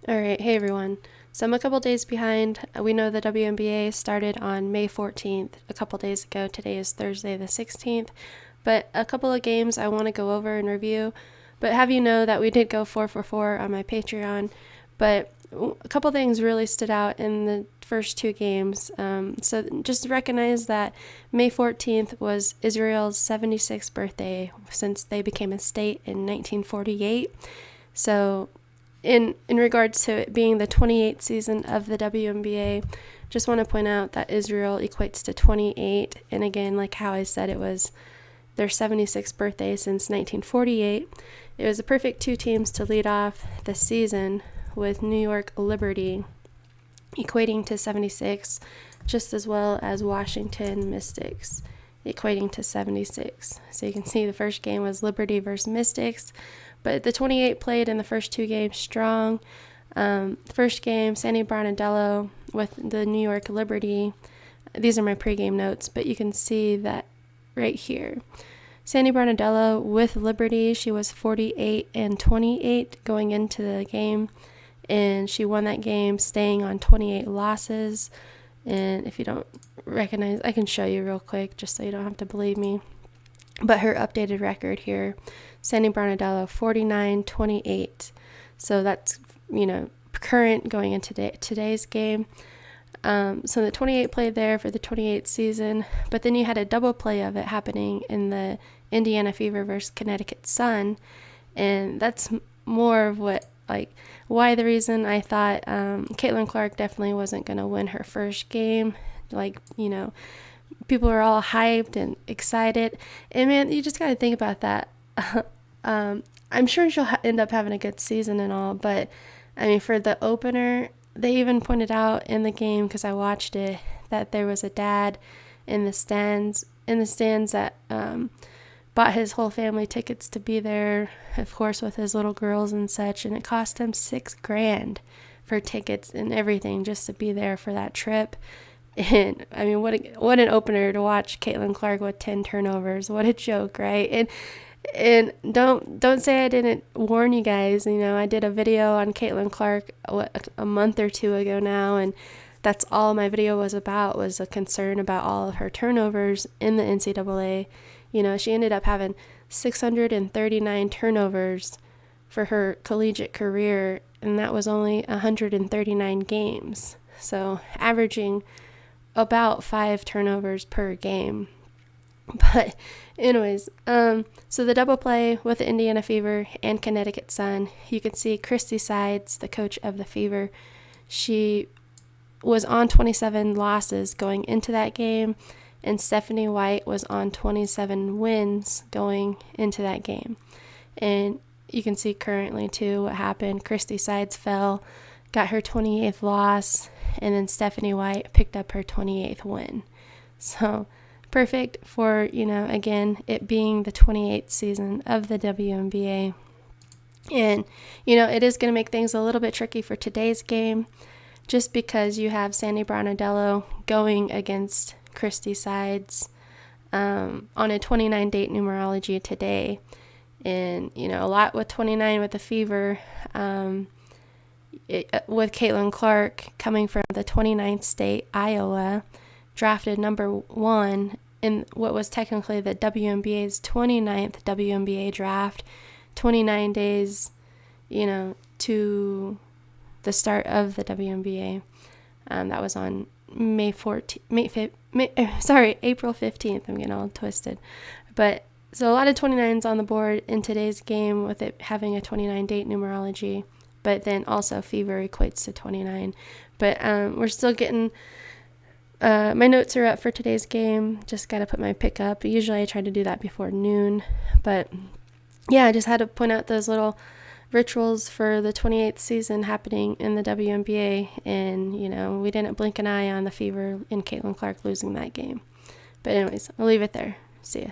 All right, hey everyone. So I'm a couple days behind. We know the WNBA started on May 14th, a couple days ago. Today is Thursday the 16th. But a couple of games I want to go over and review. But have you know that we did go 4 for 4 on my Patreon. But a couple things really stood out in the first two games. So just recognize that May 14th was Israel's 76th birthday since they became a state in 1948. So in regards to it being the 28th season of the WNBA, just want to point out that Israel equates to 28. And again, like how I said, it was their 76th birthday since 1948. It was a perfect two teams to lead off the season, with New York Liberty equating to 76, just as well as Washington Mystics equating to 76. So you can see the first game was Liberty versus Mystics, but the 28 played in the first two games strong. First game, Sandy Bronnadello with the New York Liberty. These are my pregame notes, but you can see that right here. Sandy Bronnadello with Liberty, she was 48 and 28 going into the game, and she won that game, staying on 28 losses. And if you don't recognize, I can show you real quick just so you don't have to believe me. But her updated record here, Sandy Bronnadello, 49-28. So that's, current going into today's game. So the 28 played there for the 28th season, but then you had a double play of it happening in the Indiana Fever versus Connecticut Sun, and that's more of why the reason I thought Caitlin Clark definitely wasn't going to win her first game. People are all hyped and excited, and man, you just got to think about that. I'm sure she'll end up having a good season and all, but I mean, for the opener, they even pointed out in the game, because I watched it, that there was a dad in the stands that bought his whole family tickets to be there, of course, with his little girls and such, and it cost him $6,000 for tickets and everything just to be there for that trip. And I mean, what an opener to watch Caitlin Clark with 10 turnovers. What a joke, right? And don't say I didn't warn you guys. I did a video on Caitlin Clark a month or two ago now, and that's all my video was about, was a concern about all of her turnovers in the NCAA. She ended up having 639 turnovers for her collegiate career, and that was only 139 games. So averaging about 5 turnovers per game. But anyways, so the double play with the Indiana Fever and Connecticut Sun, you can see Christy Sides, the coach of the Fever, she was on 27 losses going into that game, and Stephanie White was on 27 wins going into that game. And you can see currently too what happened. Christy Sides fell, got her 28th loss, and then Stephanie White picked up her 28th win. So perfect for, again, it being the 28th season of the WNBA. And, it is going to make things a little bit tricky for today's game, just because you have Sandy Bronnadello going against Christy Sides on a 29 date numerology today. And, a lot with 29 with the Fever, with Caitlin Clark coming from the 29th state, Iowa, drafted number 1 in what was technically the WNBA's 29th WNBA draft, 29 days, to the start of the WNBA. That was on April 15th. I'm getting all twisted. But so a lot of 29s on the board in today's game, with it having a 29 date numerology, but then also Fever equates to 29. But we're still getting, my notes are up for today's game. Just got to put my pick up. Usually I try to do that before noon. But yeah, I just had to point out those little rituals for the 28th season happening in the WNBA. And, we didn't blink an eye on the Fever and Caitlin Clark losing that game. But anyways, I'll leave it there. See ya.